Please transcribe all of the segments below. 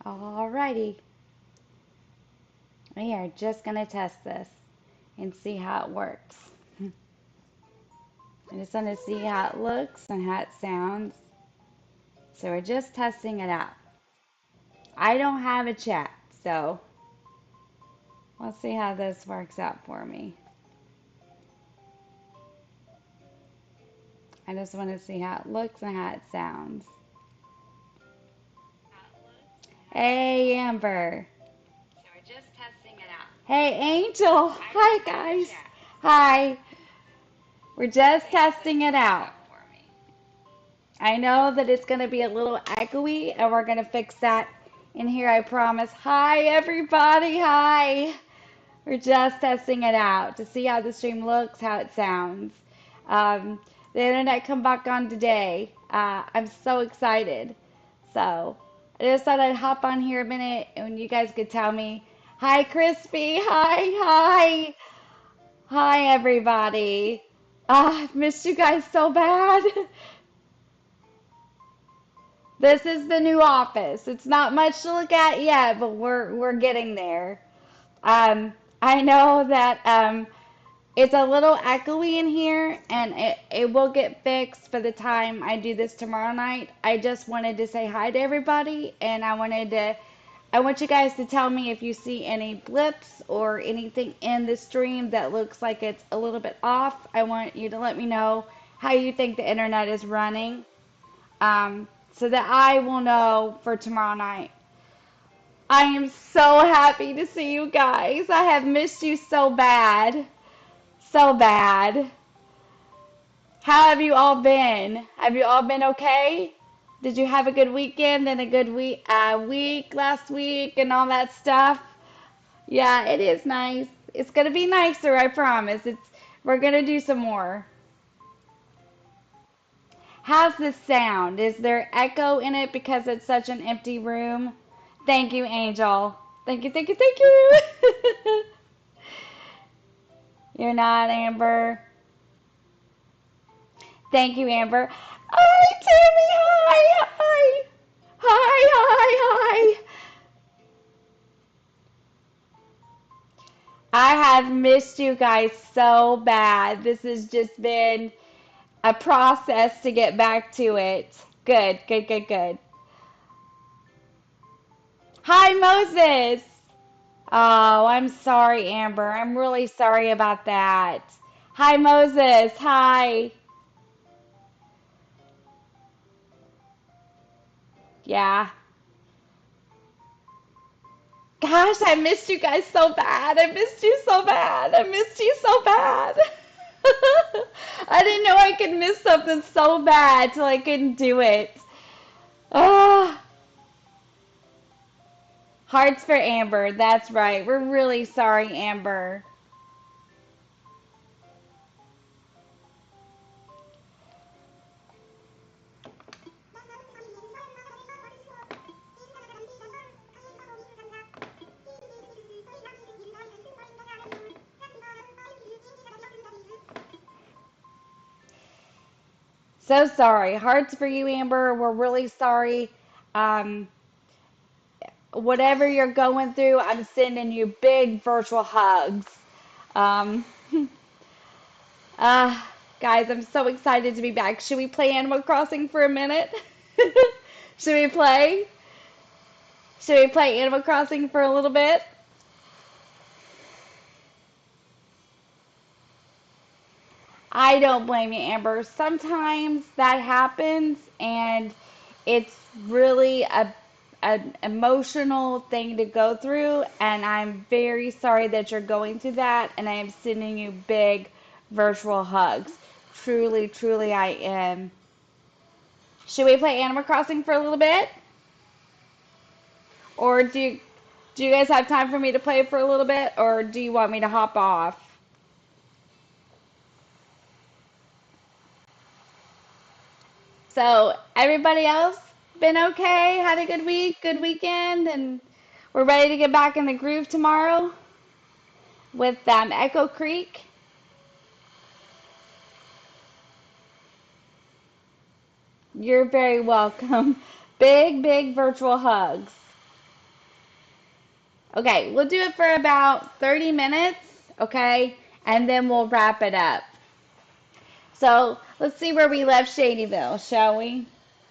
Alrighty, we are just gonna test this and see how it works. I just want to see how it looks and how it sounds. So we're just testing it out. I don't have a chat, so we'll see how this works out for me. I just want to see how it looks and how it sounds. Hey, Amber. So we're just testing it out. Hey, Angel. Hi, guys. Hi. We're just testing it out. I know that it's going to be a little echoey, and we're going to fix that in here, I promise. Hi, everybody. Hi. We're just testing it out to see how the stream looks, how it sounds. Um, the internet come back on today. I'm so excited. So I just thought I'd hop on here a minute and you guys could tell me. Hi, Crispy. Hi. Hi, everybody. I've missed you guys so bad. This is the new office. It's not much to look at yet, but we're getting there. I know that it's a little echoey in here, and it will get fixed by the time I do this tomorrow night. I just wanted to say hi to everybody, and I want you guys to tell me if you see any blips or anything in the stream that looks like it's a little bit off. I want you to let me know how you think the internet is running, so that I will know for tomorrow night. I am so happy to see you guys. I have missed you so bad. So bad. How have you all been? Have you all been okay? Did you have a good weekend and a good week last week and all that stuff? Yeah, it is nice. It's gonna be nicer, I promise. We're gonna do some more. How's this sound? Is there echo in it because it's such an empty room? Thank you, Angel. Thank you. You're not, Amber. Thank you, Amber. Hi, Tammy. Hi. I have missed you guys so bad. This has just been a process to get back to it. Good. Hi, Moses. Oh, I'm sorry, Amber. I'm really sorry about that. Hi, Moses. Hi. Yeah. Gosh, I missed you guys so bad. I missed you so bad. I missed you so bad. I didn't know I could miss something so bad till I couldn't do it. Oh, hearts for Amber. That's right. We're really sorry, Amber. So sorry. Hearts for you, Amber. We're really sorry. Um, whatever you're going through, I'm sending you big virtual hugs. Um, uh, guys, I'm so excited to be back. Should we play Animal Crossing for a minute? Should we play? Should we play Animal Crossing for a little bit? I don't blame you, Amber. Sometimes that happens, and it's really an emotional thing to go through, and I'm very sorry that you're going through that, and I am sending you big virtual hugs. Truly, I am. Should we play Animal Crossing for a little bit? Or do you guys have time for me to play for a little bit, or do you want me to hop off? So everybody else been okay? Had a good week, good weekend, and we're ready to get back in the groove tomorrow with Echo Creek. You're very welcome. Big virtual hugs. Okay, we'll do it for about 30 minutes, okay? And then we'll wrap it up. So let's see where we left Shadyville, shall we?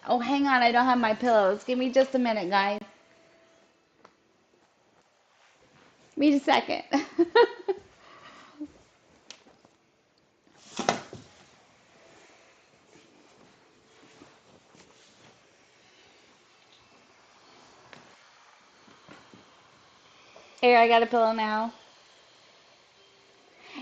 Oh, hang on, I don't have my pillows. Give me just a minute, guys. Give me a second. Here, I got a pillow now.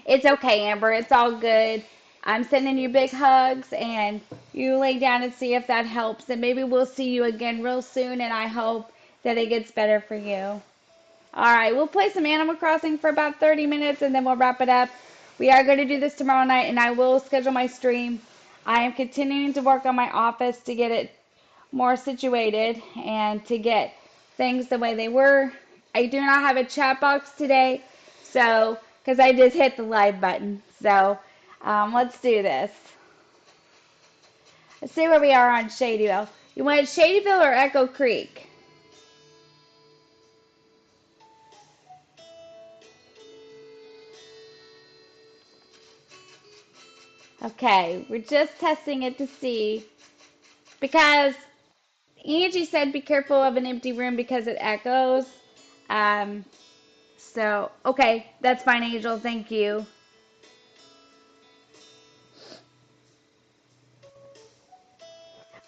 It's okay, Amber. It's all good. I'm sending you big hugs, and you lay down and see if that helps. And maybe we'll see you again real soon, and I hope that it gets better for you. All right, we'll play some Animal Crossing for about 30 minutes, and then we'll wrap it up. We are going to do this tomorrow night, and I will schedule my stream. I am continuing to work on my office to get it more situated and to get things the way they were. I do not have a chat box today, so because I just hit the live button. So let's do this. Let's see where we are on Shadyville. You want Shadyville or Echo Creek? Okay, we're just testing it to see because Angie said be careful of an empty room because it echoes. Um, so, okay, that's fine, Angel. Thank you.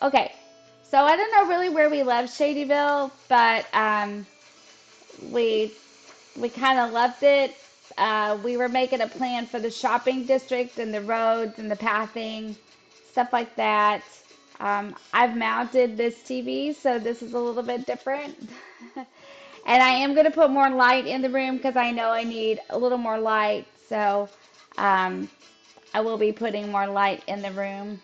Okay, so I don't know really where we left Shadyville, but we we kind of left it. We were making a plan for the shopping district and the roads and the pathing, stuff like that. I've mounted this TV, so this is a little bit different. And I am going to put more light in the room because I know I need a little more light. So um, I will be putting more light in the room.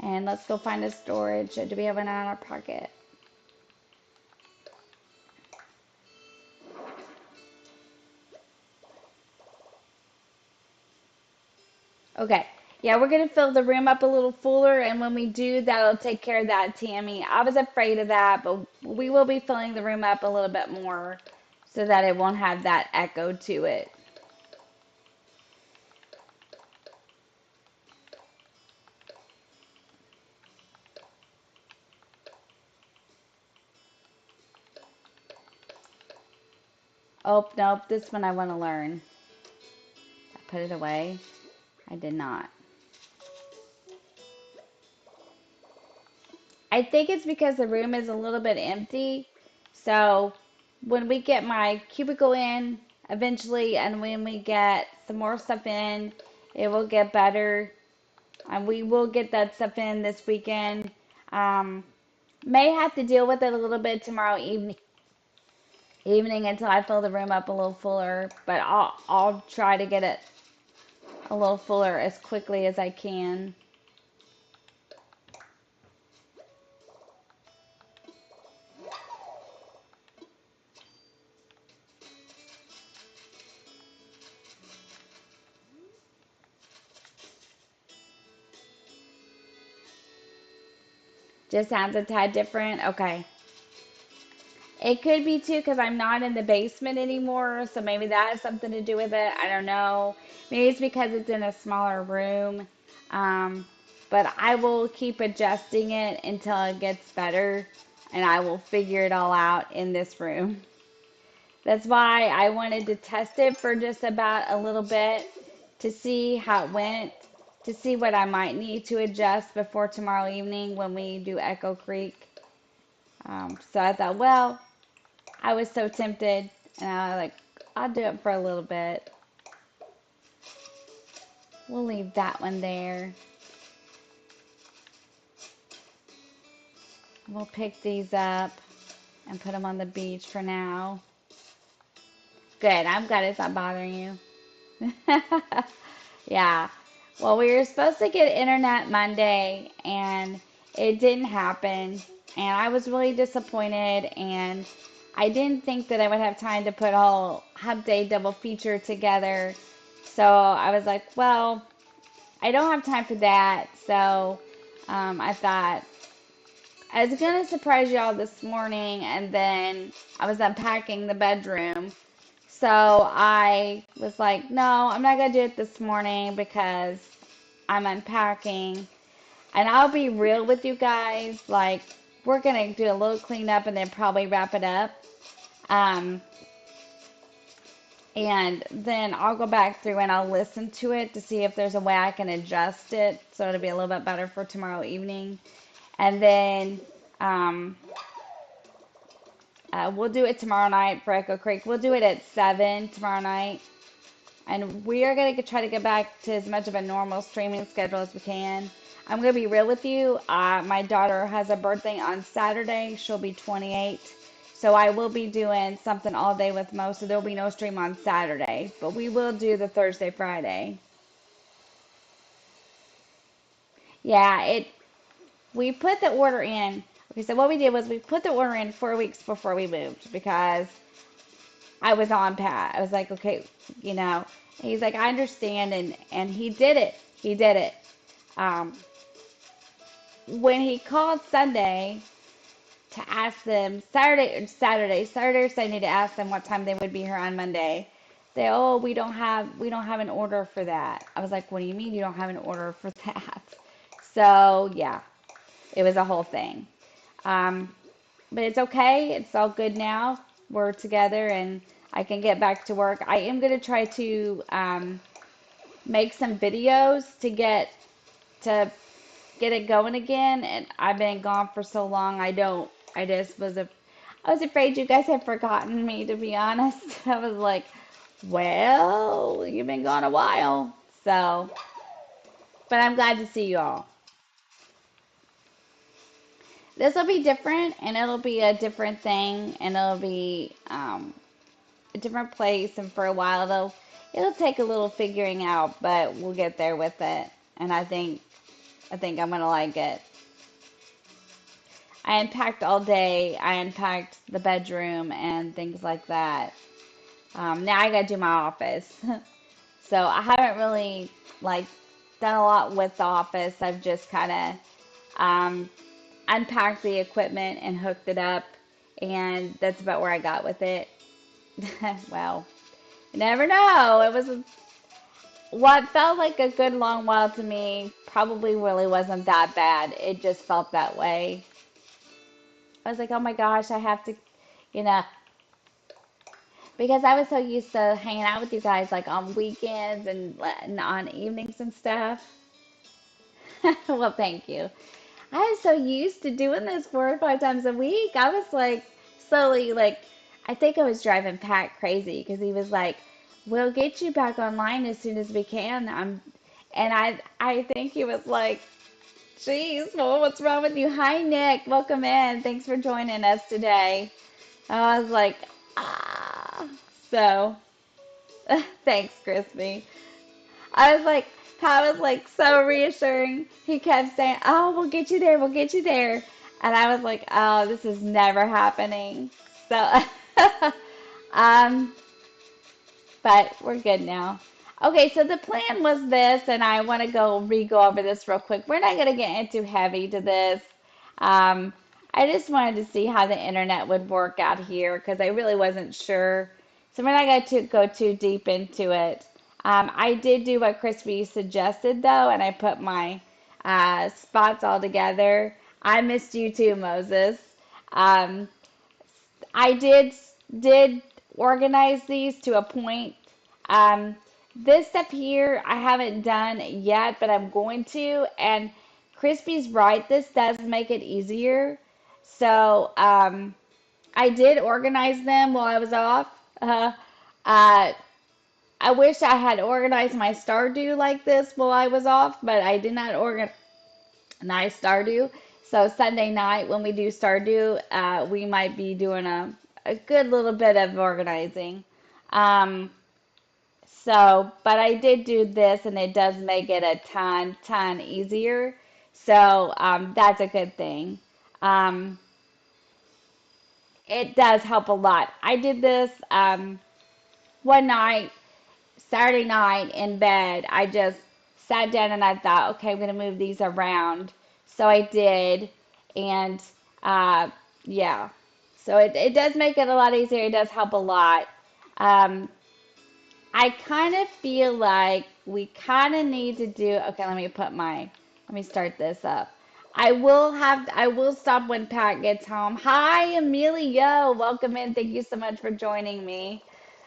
And let's go find a storage. Do we have one in our pocket? Okay. Yeah, we're going to fill the room up a little fuller. And when we do, that'll take care of that, Tammy. I was afraid of that, but we will be filling the room up a little bit more so that it won't have that echo to it. Oh, nope. This one I want to learn. I put it away. I did not. I think it's because the room is a little bit empty. So when we get my cubicle in eventually, and when we get some more stuff in, it will get better. And we will get that stuff in this weekend. Um, may have to deal with it a little bit tomorrow evening until I fill the room up a little fuller. But I'll try to get it a little fuller as quickly as I can. Just sounds a tad different. Okay. It could be too because I'm not in the basement anymore, so maybe that has something to do with it. I don't know. Maybe it's because it's in a smaller room. Um, but I will keep adjusting it until it gets better, and I will figure it all out in this room. That's why I wanted to test it for just about a little bit to see how it went, to see what I might need to adjust before tomorrow evening when we do Echo Creek. So I thought, well, I was so tempted, and I was like, I'll do it for a little bit. We'll leave that one there. We'll pick these up and put them on the beach for now. Good. I'm glad it's not bothering you. Yeah. Well, we were supposed to get internet Monday, and it didn't happen. And I was really disappointed, and I didn't think that I would have time to put a whole Hub Day double feature together. So I was like, well, I don't have time for that. So I thought I was gonna surprise y'all this morning, and then I was unpacking the bedroom. So I was like, no, I'm not gonna do it this morning because I'm unpacking. And I'll be real with you guys, like, we're gonna do a little cleanup and then probably wrap it up. Um, and then I'll go back through and I'll listen to it to see if there's a way I can adjust it so it'll be a little bit better for tomorrow evening. And then um, we'll do it tomorrow night for Echo Creek. We'll do it at 7 tomorrow night. And we are going to try to get back to as much of a normal streaming schedule as we can. I'm going to be real with you. My daughter has a birthday on Saturday. She'll be 28. So I will be doing something all day with Mo. So there'll be no stream on Saturday. But we will do the Thursday, Friday. Yeah, we put the order in. Okay, so what we did was we put the order in 4 weeks before we moved because I was on Pat. I was like, okay, you know. He's like, I understand, and he did it. He did it. Um, when he called Sunday to ask them Saturday or Sunday to ask them what time they would be here on Monday, they, oh, we don't have an order for that. I was like, what do you mean you don't have an order for that? So yeah, it was a whole thing. Um, but it's okay. It's all good now. We're together and I can get back to work. I am going to try to make some videos to get it going again. And I've been gone for so long. I just I was afraid you guys had forgotten me, to be honest. I was like, well, you've been gone a while. So, but I'm glad to see you all. This will be different and it'll be a different thing and it'll be a different place, and for a while it'll take a little figuring out, but we'll get there with it. And I think I'm gonna like it. I unpacked all day. I unpacked the bedroom and things like that. Now I gotta do my office. So I haven't really like done a lot with the office. I've just kind of unpacked the equipment and hooked it up, and that's about where I got with it. Well, you never know. It was what felt like a good long while to me probably really wasn't that bad. It just felt that way. I was like, oh my gosh, I have to, you know, because I was so used to hanging out with you guys like on weekends and on evenings and stuff. Well, thank you. I was so used to doing this 4 or 5 times a week. I was like, slowly, like, I think I was driving Pat crazy because he was like, we'll get you back online as soon as we can. And I think he was like, geez, well, what's wrong with you? Hi, Nick. Welcome in. Thanks for joining us today. I was like, ah. So, thanks, Crispy. I was like, Pat was like so reassuring. He kept saying, oh, we'll get you there. We'll get you there. And I was like, oh, this is never happening. So, um, but we're good now. Okay, so the plan was this, and I want to go over this real quick. We're not going to get into heavy to this. Um, I just wanted to see how the internet would work out here because I really wasn't sure. So we're not going to go too deep into it. I did do what Crispy suggested though, and I put my spots all together. I missed you too, Moses. Um, I did organize these to a point. Um, this stuff here I haven't done yet, but I'm going to. And Crispy's right, this does make it easier. So I did organize them while I was off. Uh, I wish I had organized my Stardew like this while I was off, but I did not organize Stardew. So Sunday night when we do Stardew, we might be doing a good little bit of organizing. Um, but I did do this, and it does make it a ton easier. So that's a good thing. Um, it does help a lot. I did this one night. Saturday night in bed, I just sat down and I thought, okay, I'm going to move these around. So I did. And Uh, yeah. So it does make it a lot easier. It does help a lot. Um, I kind of feel like we kind of need to do, okay, let me start this up. I will stop when Pat gets home. Hi, Emilio. Welcome in. Thank you so much for joining me.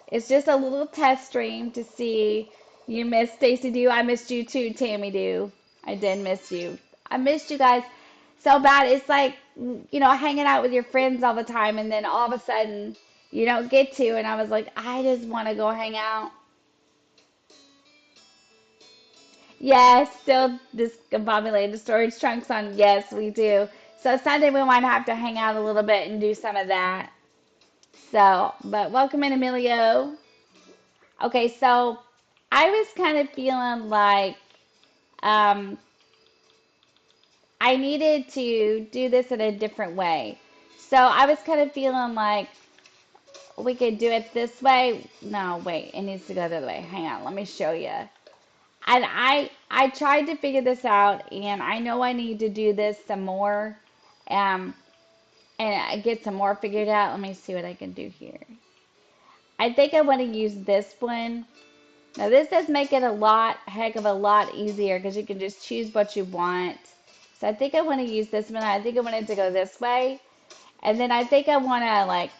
It's just a little test stream to see. You missed Stacy Doo. I missed you too, Tammy Doo. I did miss you. I missed you guys so bad. It's like, hanging out with your friends all the time, and then all of a sudden you don't get to. And I was like, I just want to go hang out. Yes, still discombobulated storage trunks on. Yes, we do. So Sunday we might have to hang out a little bit and do some of that. So, but welcome in, Emilio. Okay, so I was kind of feeling like um, I needed to do this in a different way. So I was kind of feeling like we could do it this way. No, wait, it needs to go the other way. Hang on, let me show you. And I tried to figure this out, and I know I need to do this some more, um, and get some more figured out. Let me see what I can do here. I think I want to use this one. Now this does make it heck of a lot easier because you can just choose what you want. So I think I want to use this one. I think I want it to go this way. And then I think I want to like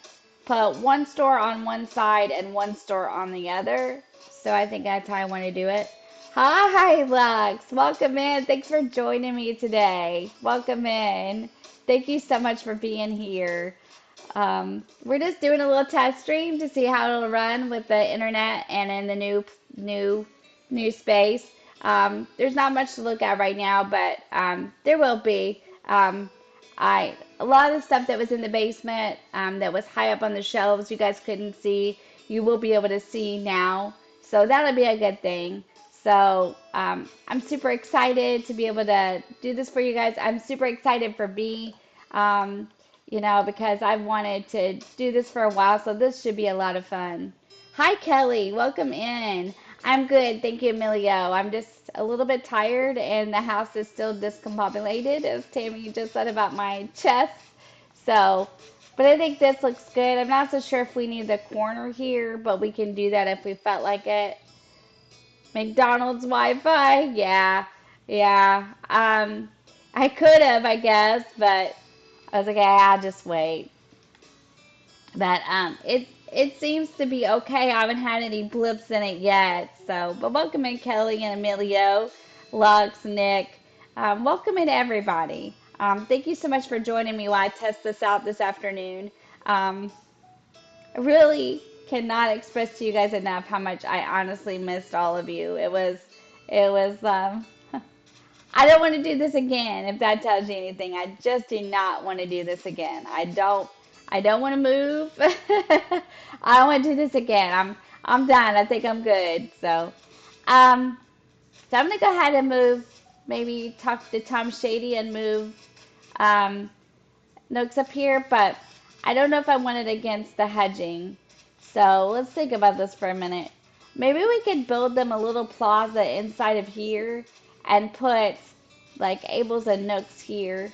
put one store on one side and one store on the other. So I think that's how I want to do it. Hi, Lux. Welcome in. Thanks for joining me today. Welcome in. Thank you so much for being here. We're just doing a little test stream to see how it'll run with the internet and in the new, new space. There's not much to look at right now, but there will be. A lot of the stuff that was in the basement, that was high up on the shelves, you guys couldn't see. You will be able to see now, so that'll be a good thing. So I'm super excited to be able to do this for you guys. I'm super excited for B. Um, because I've wanted to do this for a while, so this should be a lot of fun. Hi, Kelly. Welcome in. I'm good. Thank you, Emilio. I'm just a little bit tired, and the house is still discombobulated, as Tammy just said about my chest. So, but I think this looks good. I'm not so sure if we need the corner here, but we can do that if we felt like it. McDonald's Wi-Fi? Yeah. Yeah. I could have, I guess, but I was like, I'll just wait. But it seems to be okay. I haven't had any blips in it yet. So, but welcome in Kelly and Emilio, Lux, Nick. Welcome in everybody. Thank you so much for joining me while I test this out this afternoon. Um, I really cannot express to you guys enough how much I honestly missed all of you. It was. I don't want to do this again, if that tells you anything. I just do not want to do this again. I don't want to move. I don't want to do this again. I'm done. I think I'm good. Um, so I'm gonna go ahead and move, maybe talk to Tom Shady and move um, Nooks up here, but I don't know if I want it against the hedging. So let's think about this for a minute. Maybe we could build them a little plaza inside of here and put like Abel's and Nooks here.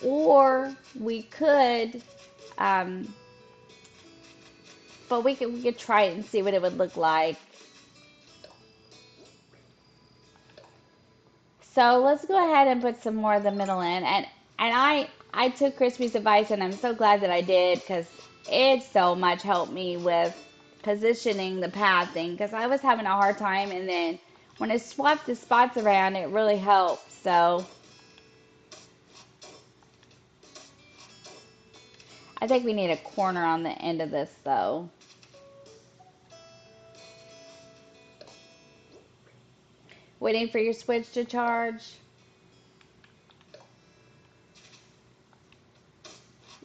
Or we could, um, but we could try it and see what it would look like. So let's go ahead and put some more of the middle in. And I took Crispy's advice, and I'm so glad that I did because it so much helped me with positioning the pathing because I was having a hard time, and then when I swapped the spots around, it really helped. So I think we need a corner on the end of this though. Waiting for your switch to charge.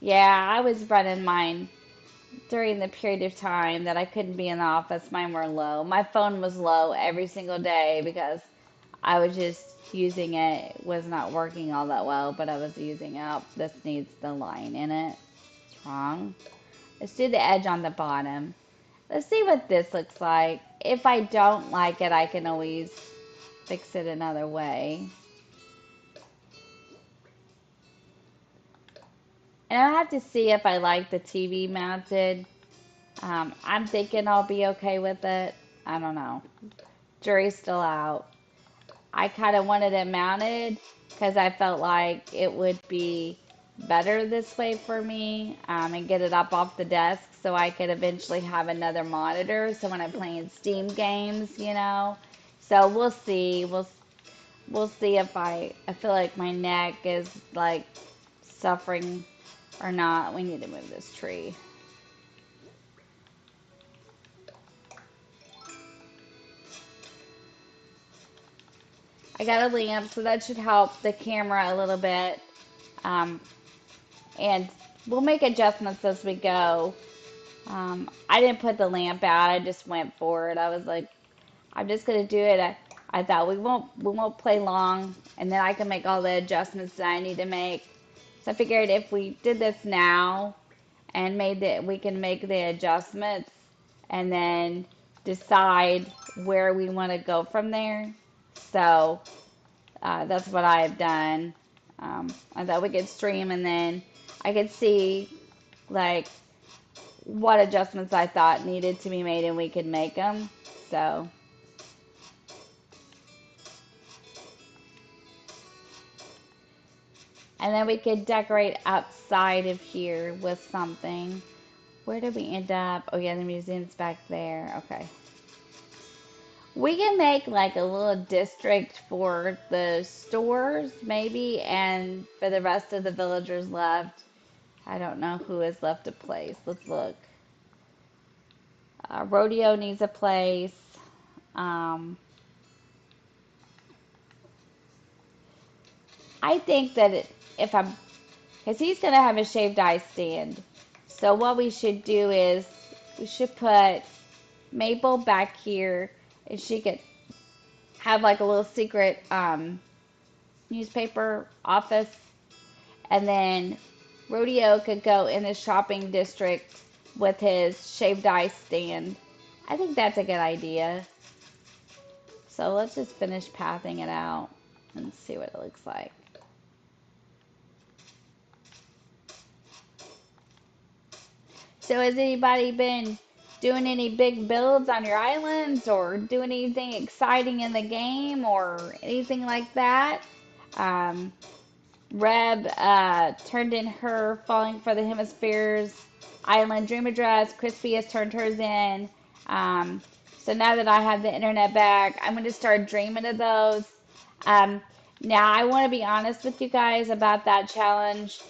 Yeah, I was running mine during the period of time that I couldn't be in the office. Mine were low. My phone was low every single day because I was just using it. It was not working all that well, but I was using it. Oh, this needs the line in it. It's wrong. Let's do the edge on the bottom. Let's see what this looks like. If I don't like it, I can always fix it another way. And I'll have to see if I like the TV mounted. I'm thinking I'll be okay with it. I don't know. Jury's still out. I kind of wanted it mounted because I felt like it would be better this way for me, and get it up off the desk so I could eventually have another monitor. So when I'm playing Steam games, you know. So we'll see. We'll see if I feel like my neck is like suffering or not. We need to move this tree. I got a lamp, so that should help the camera a little bit. Um, and we'll make adjustments as we go. I didn't put the lamp out. I just went for it. I was like, I'm just gonna do it. I thought we won't play long, and then I can make all the adjustments that I need to make. So I figured if we did this now and we can make the adjustments and then decide where we want to go from there. So that's what I've done. I thought we could stream and then I could see like what adjustments I thought needed to be made and we could make them. So, and then we could decorate outside of here with something. Where did we end up? Oh yeah, the museum's back there. Okay. We can make like a little district for the stores, maybe, and for the rest of the villagers left. I don't know who has left a place. Let's look. Rodeo needs a place. Um, I think that if I'm, because he's going to have a shaved ice stand. So what we should do is we should put Maple back here, and she could have like a little secret newspaper office, and then Rodeo could go in the shopping district with his shaved ice stand. I think that's a good idea. So let's just finish pathing it out and see what it looks like. So has anybody been doing any big builds on your islands or doing anything exciting in the game or anything like that? Um, Reb turned in her Falling for the Hemispheres Island Dream Address. Crispy has turned hers in. Um, so now that I have the internet back, I'm going to start dreaming of those. Um, Now, I want to be honest with you guys about that challenge.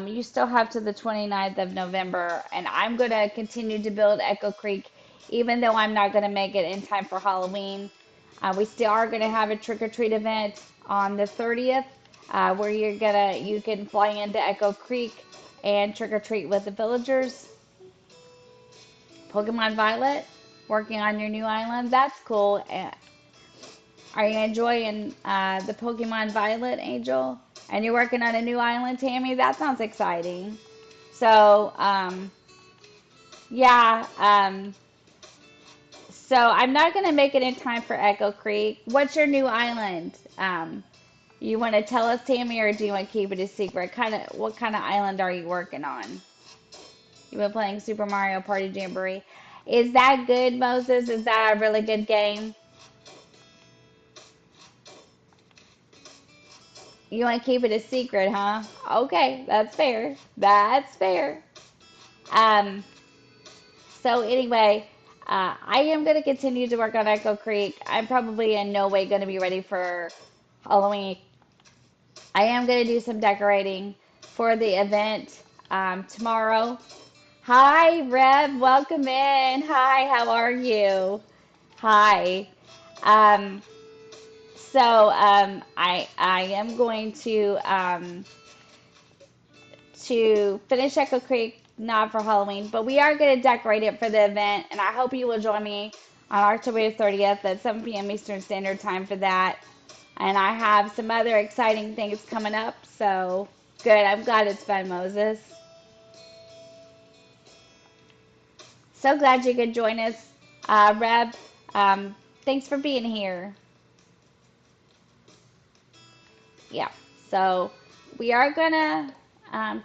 You still have to the 29th of November, and I'm going to continue to build Echo Creek, even though I'm not going to make it in time for Halloween. We still are going to have a trick or treat event on the 30th, where you can fly into Echo Creek and trick or treat with the villagers. Pokemon Violet, working on your new island. That's cool. Are you enjoying the Pokemon Violet, Angel? And you're working on a new island, Tammy? That sounds exciting. So, yeah. So I'm not going to make it in time for Echo Creek. What's your new island? You want to tell us, Tammy, or do you want to keep it a secret? What kind of island are you working on? You've been playing Super Mario Party Jamboree. Is that good, Moses? Is that a really good game? You want to keep it a secret, huh? Okay, that's fair. That's fair. Um, so anyway, I am going to continue to work on Echo Creek. I'm probably in no way going to be ready for Halloween. I am going to do some decorating for the event tomorrow. Hi, Reb. Welcome in. Hi, how are you? Hi. Um, I am going to finish Echo Creek, not for Halloween, but we are going to decorate it for the event, and I hope you will join me on October 30th at 7 p.m. Eastern Standard Time for that. And I have some other exciting things coming up, so good. I'm glad it's fun, Moses. So glad you could join us, Reb. Thanks for being here. Yeah, so we are gonna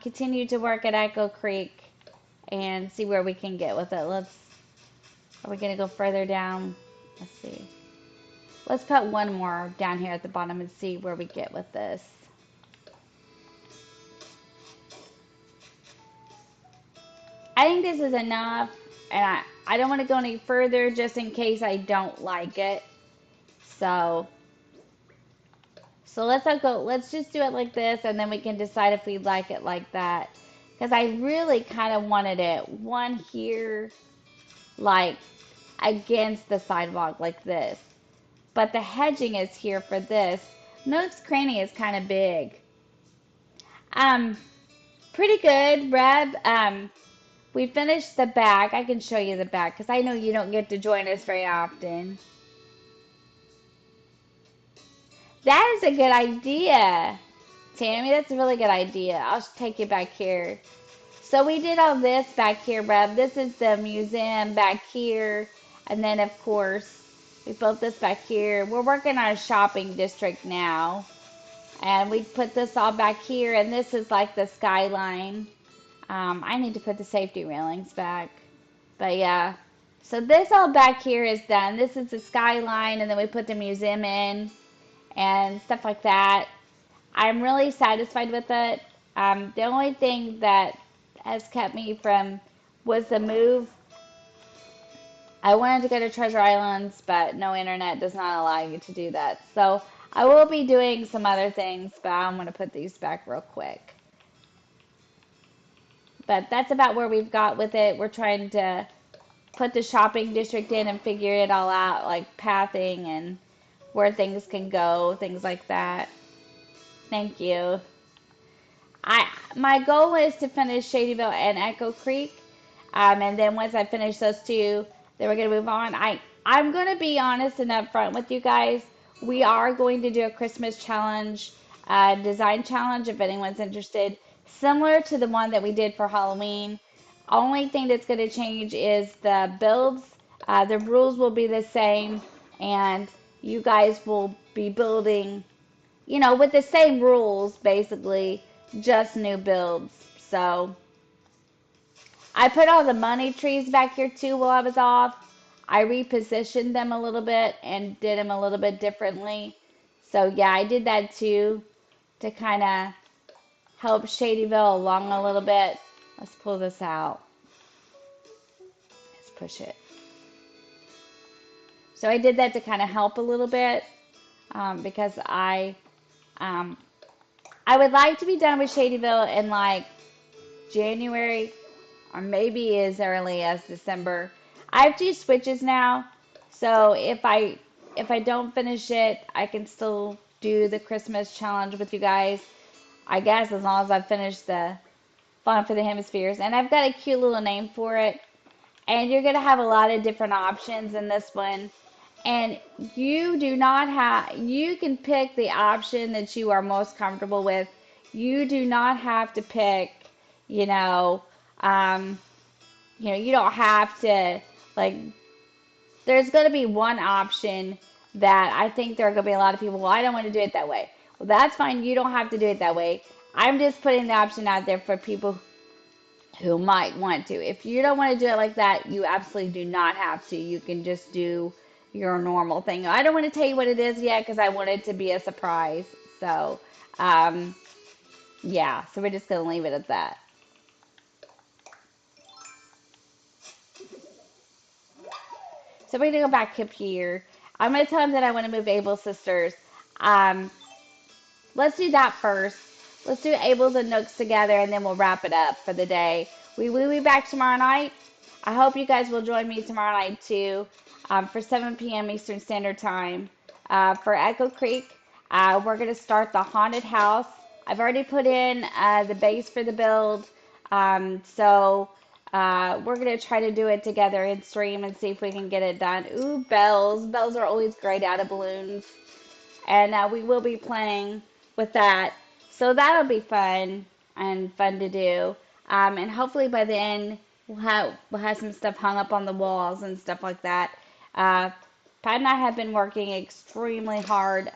continue to work at Echo Creek and see where we can get with it. Are we gonna go further down? Let's see. Let's put one more down here at the bottom and see where we get with this. I think this is enough, and I don't want to go any further just in case I don't like it. So, so let's just do it like this, and then we can decide if we like it like that. Because I really kind of wanted it one here, like against the sidewalk like this. But the hedging is here for this. Nook's Cranny is kind of big. Um, Pretty good, Reb. We finished the back. I can show you the back because I know you don't get to join us very often. That is a good idea, Tammy. That's a really good idea. I'll take you back here. So we did all this back here, Reb. This is the museum back here. And then, of course, we built this back here. We're working on a shopping district now. And we put this all back here. And this is like the skyline. I need to put the safety railings back. But yeah. So this all back here is done. This is the skyline. And then we put the museum in and stuff like that. I'm really satisfied with it. The only thing that has kept me from was the move. I wanted to go to Treasure Islands, but no internet does not allow you to do that. So I will be doing some other things, but I'm going to put these back real quick. But that's about where we've got with it. We're trying to put the shopping district in and figure it all out, like pathing and where things can go, things like that. Thank you. My goal is to finish Shadyville and Echo Creek, and then once I finish those two, then we're gonna move on. I'm gonna be honest and upfront with you guys. We are going to do a Christmas challenge, design challenge if anyone's interested, similar to the one that we did for Halloween. Only thing that's gonna change is the builds. The rules will be the same, and you guys will be building, with the same rules, basically, just new builds. So I put all the money trees back here too while I was off. I repositioned them a little bit and did them a little bit differently. So yeah, I did that too to kind of help Shadyville along a little bit. Let's pull this out. Let's push it. So I did that to kind of help a little bit because I would like to be done with Shadyville in like January or maybe as early as December. I have two switches now, so if I don't finish it, I can still do the Christmas challenge with you guys. I guess as long as I finish the Fun for the Hemispheres. And I've got a cute little name for it. And you're going to have a lot of different options in this one. And you do not have, you can pick the option that you are most comfortable with. You do not have to pick, you know, you don't have to, like, there's going to be one option that I think there are going to be a lot of people, well, I don't want to do it that way. Well, that's fine. You don't have to do it that way. I'm just putting the option out there for people who might want to. If you don't want to do it like that, you absolutely do not have to. You can just do your normal thing. I don't want to tell you what it is yet because I want it to be a surprise. So, yeah, so we're just going to leave it at that. So we're going to go back up here. I'm going to tell them that I want to move Abel's sisters. Let's do that first. Let's do Abel's and Nook's together, and then we'll wrap it up for the day. We will be back tomorrow night. I hope you guys will join me tomorrow night, too, for 7 p.m. Eastern Standard Time. For Echo Creek, we're going to start the haunted house. I've already put in the base for the build, so we're going to try to do it together in stream and see if we can get it done. Ooh, bells. Bells are always great out of balloons. And we will be playing with that. So that'll be fun and fun to do. And hopefully by the end, we'll have some stuff hung up on the walls and stuff like that. Pat and I have been working extremely hard.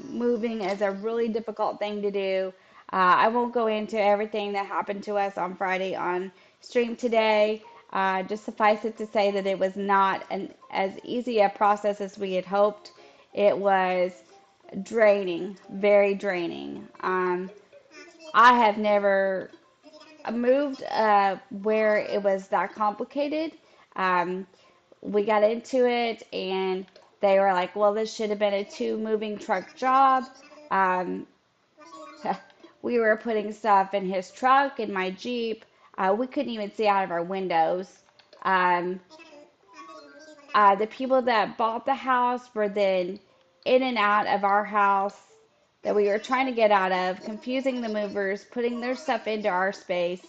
Moving is a really difficult thing to do. I won't go into everything that happened to us on Friday on stream today. Just suffice it to say that it was not as easy a process as we had hoped. It was draining, very draining. I have never moved where it was that complicated. Um, we got into it and they were like, well, this should have been a two moving truck job. Um, we were putting stuff in his truck, in my Jeep. We couldn't even see out of our windows. Um, the people that bought the house were then in and out of our house that we were trying to get out of, confusing the movers, putting their stuff into our space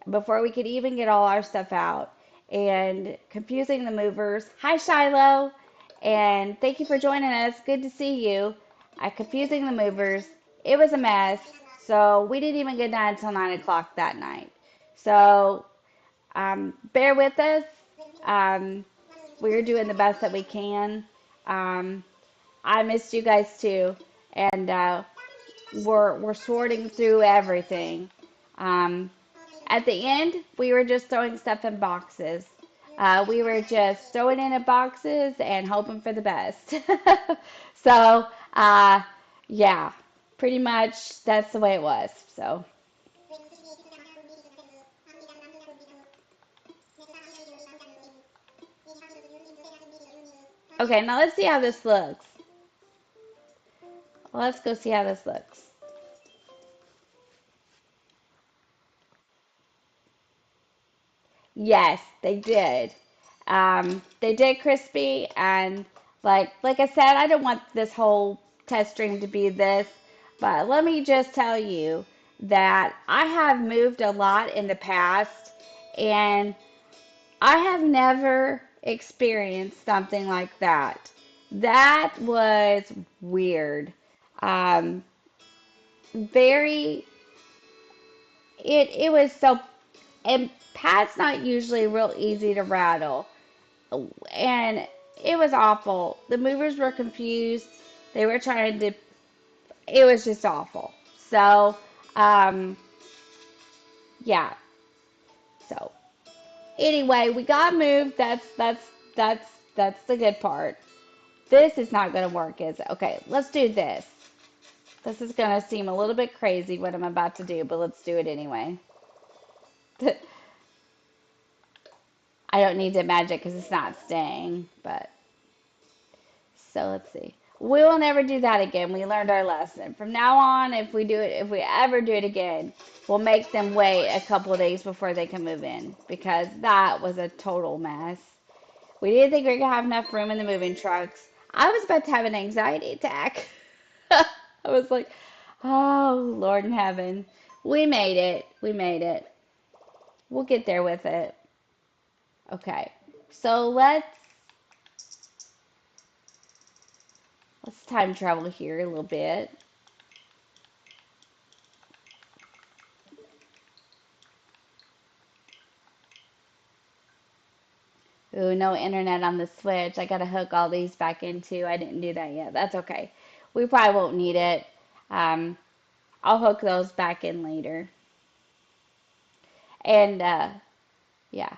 before we could even get all our stuff out, and confusing the movers. Hi, Shiloh, and thank you for joining us. Good to see you. Confusing the movers. It was a mess. So we didn't even get done until 9 o'clock that night. So bear with us. Um, we're doing the best that we can. Um, I missed you guys too, and we're sorting through everything. Um, at the end, we were just throwing stuff in boxes. We were just throwing it in boxes and hoping for the best. So, yeah, pretty much that's the way it was. So, okay, now let's see how this looks. Let's go see how this looks. Yes, they did. They did crispy, and like I said, I don't want this whole test stream to be this, but let me just tell you that I have moved a lot in the past, and I have never experienced something like that. That was weird. Um, very, it was so, and Pat's not usually real easy to rattle. And it was awful. The movers were confused. They were trying to, it was just awful. So, um, yeah. So, anyway, we got moved. That's the good part. This is not going to work, is it? Okay, let's do this. This is going to seem a little bit crazy what I'm about to do, but let's do it anyway. I don't need to magic because it's not staying, but so let's see. We will never do that again. We learned our lesson. From now on, if we ever do it again, we'll make them wait a couple of days before they can move in because that was a total mess. We didn't think we were gonna have enough room in the moving trucks. I was about to have an anxiety attack. I was like, oh, Lord in heaven. We made it. We made it. We'll get there with it. Okay. So let's time travel here a little bit. Ooh, no internet on the Switch. I gotta hook all these back into. I didn't do that yet. That's okay. We probably won't need it. Um, I'll hook those back in later. And yeah.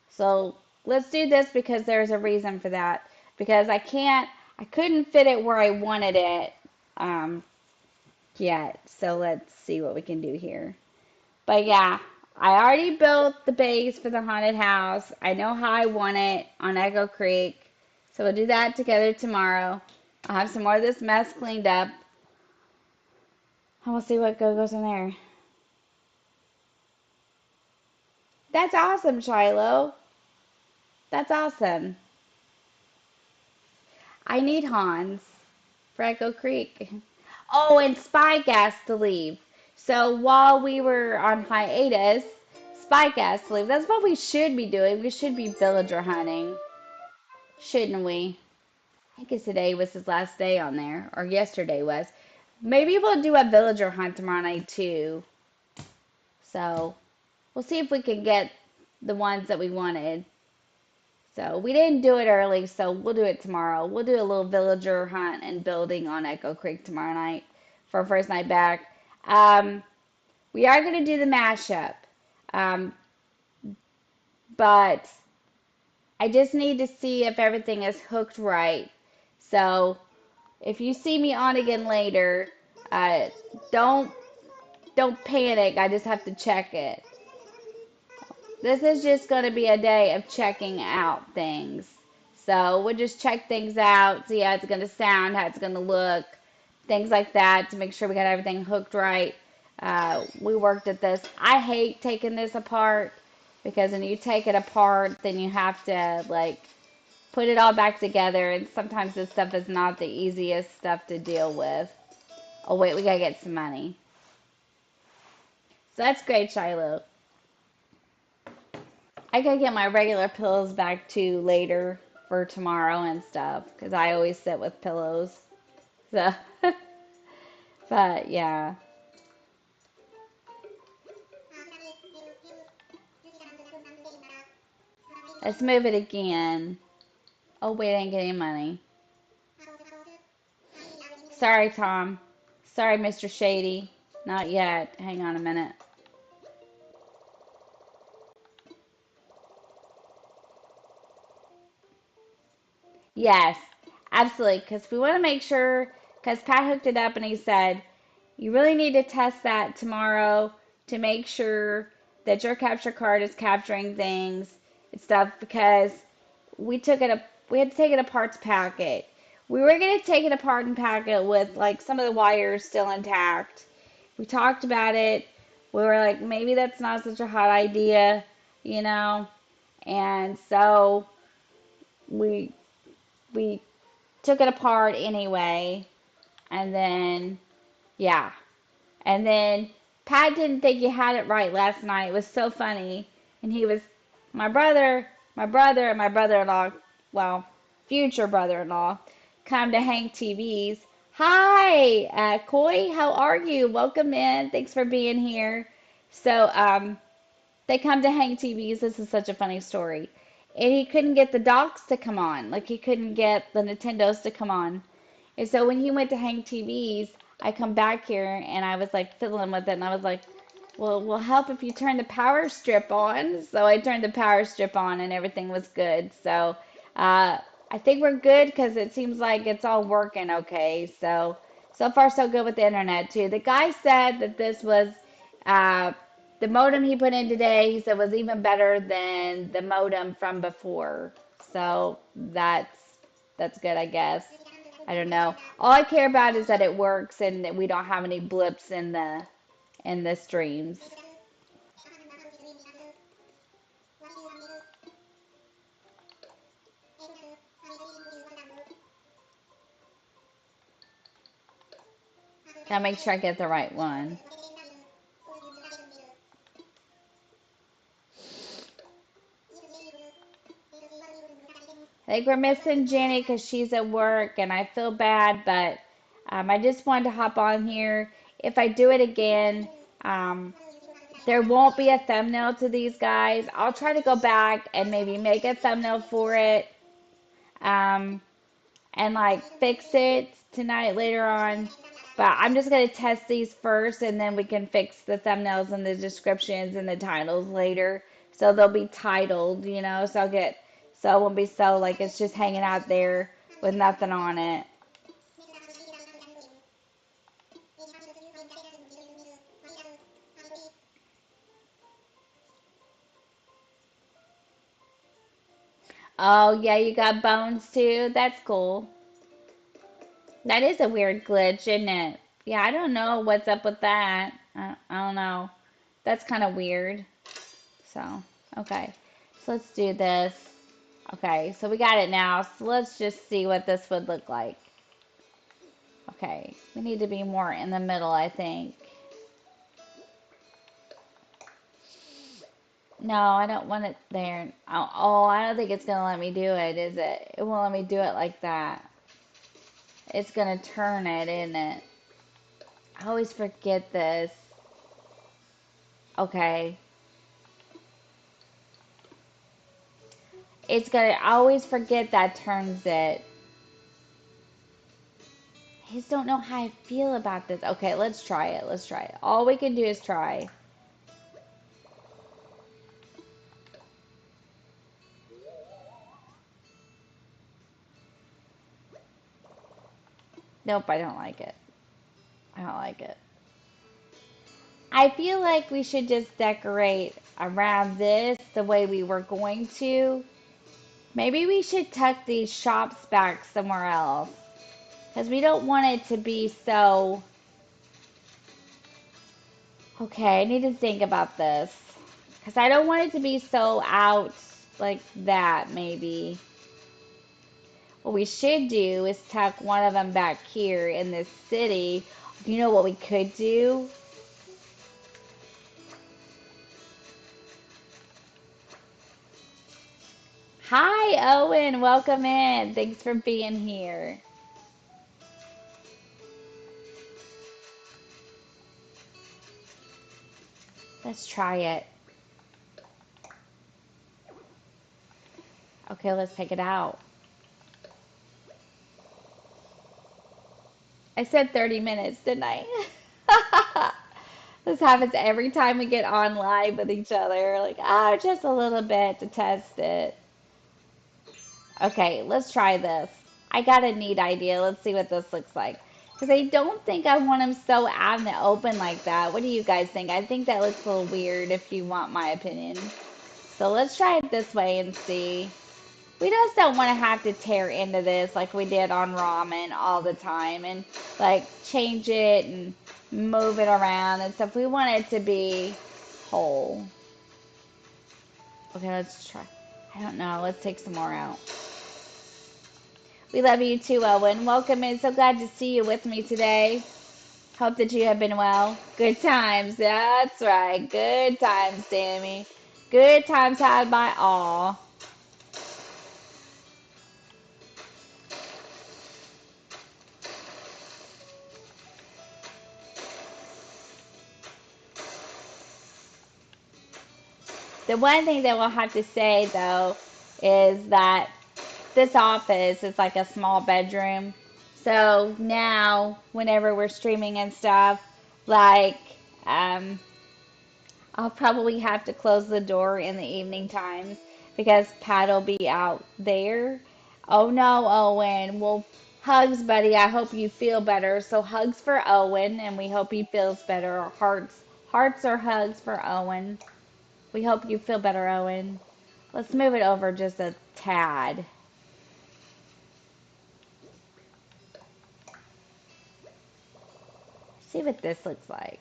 So let's do this because there's a reason for that. Because I couldn't fit it where I wanted it um, yet. So let's see what we can do here. But yeah, I already built the base for the haunted house. I know how I want it on Echo Creek. So we'll do that together tomorrow. I'll have some more of this mess cleaned up. And we'll see what goes in there. That's awesome, Shiloh. That's awesome. I need Hans for Echo Creek. Oh, and Spy Gas to leave. So while we were on hiatus, Spy Gas to leave. That's what we should be doing. We should be villager hunting, shouldn't we? I guess today was his last day on there, or yesterday was. Maybe we'll do a villager hunt tomorrow night too. So we'll see if we can get the ones that we wanted. So we didn't do it early, so we'll do it tomorrow. We'll do a little villager hunt and building on Echo Creek tomorrow night for our first night back. Um, we are going to do the mashup, um, but I just need to see if everything is hooked right. So if you see me on again later, uh, don't don't panic. I just have to check it. This is just going to be a day of checking out things. So we'll just check things out, see how it's going to sound, how it's going to look, things like that to make sure we got everything hooked right. We worked at this. I hate taking this apart because when you take it apart, then you have to like put it all back together, and sometimes this stuff is not the easiest stuff to deal with. Oh wait, we gotta get some money. So that's great, Shiloh. I gotta get my regular pillows back too later for tomorrow and stuff because I always sit with pillows. So, but yeah, let's move it again. Oh wait, I ain't getting money. Sorry, Tom. Sorry, Mr. Shady. Not yet. Hang on a minute. Yes, absolutely. Because we want to make sure, because Pat hooked it up and he said, you really need to test that tomorrow to make sure that your capture card is capturing things and stuff because we had to take it apart to pack it. We were gonna take it apart and pack it with like some of the wires still intact. We talked about it. We were like, maybe that's not such a hot idea, you know? And so we we took it apart anyway, and then yeah, and then Pat didn't think he had it right last night. It was so funny, and he was my brother, and my brother-in-law, well, future brother-in-law, come to hang TVs. Hi, Coy, how are you? Welcome in. Thanks for being here. So, they come to hang TVs. This is such a funny story. And he couldn't get the docks to come on. Like he couldn't get the Nintendos to come on. And so when he went to hang TVs, I come back here and I was like fiddling with it and I was like, well, it will help if you turn the power strip on. So I turned the power strip on and everything was good. So I think we're good because it seems like it's all working okay. So so far so good with the internet too. The guy said that this was uh, the modem he put in today. He said was even better than the modem from before. So that's good, I guess. I don't know. All I care about is that it works and that we don't have any blips in the streams. Gotta make sure I get the right one. I think we're missing Jenny because she's at work and I feel bad, but I just wanted to hop on here. If I do it again, um, there won't be a thumbnail to these guys. I'll try to go back and maybe make a thumbnail for it. Um, and like fix it tonight later on. But I'm just gonna test these first and then we can fix the thumbnails and the descriptions and the titles later. So they'll be titled, you know, so it won't be so like it's just hanging out there with nothing on it. Oh yeah, you got bones too? That's cool. That is a weird glitch, isn't it? Yeah, I don't know what's up with that. I don't know. That's kind of weird. So, okay. So let's do this. Okay, so we got it now. So let's just see what this would look like. Okay, we need to be more in the middle, I think. No, I don't want it there. Oh, I don't think it's going to let me do it, is it? It won't let me do it like that. It's going to turn it, isn't it? I always forget this. Okay. It's going to, I always forget that turns it. I just don't know how I feel about this. Okay, let's try it. Let's try it. All we can do is try. Nope, I don't like it. I don't like it. I feel like we should just decorate around this the way we were going to. Maybe we should tuck these shops back somewhere else. Because we don't want it to be so... Okay, I need to think about this. Because I don't want it to be so out like that, maybe. What we should do is tuck one of them back here in this city. You know what we could do? Hi, Owen. Welcome in. Thanks for being here. Let's try it. Okay, let's take it out. I said 30 minutes, didn't I? This happens every time we get on live with each other. Like, oh, just a little bit to test it. Okay, let's try this. I got a neat idea. Let's see what this looks like. Because I don't think I want them so out in the open like that. What do you guys think? I think that looks a little weird if you want my opinion. So let's try it this way and see. We just don't want to have to tear into this like we did on ramen all the time and like change it and move it around and stuff. We want it to be whole. Okay, let's try. I don't know. Let's take some more out. We love you too, Owen. Welcome in. So glad to see you with me today. Hope that you have been well. Good times. That's right. Good times, Sammy. Good times had by all. The one thing that we'll have to say, though, is that this office is like a small bedroom. So now, whenever we're streaming and stuff, like, um, I'll probably have to close the door in the evening times because Pat will be out there. Oh no, Owen. Well, hugs, buddy. I hope you feel better. So hugs for Owen, and we hope he feels better. Hearts or hugs for Owen. We hope you feel better, Owen. Let's move it over just a tad. See what this looks like.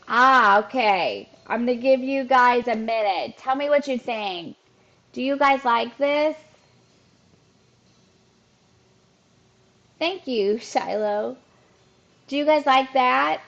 Ah, okay. I'm going to give you guys a minute. Tell me what you think. Do you guys like this? Thank you, Shiloh. Do you guys like that?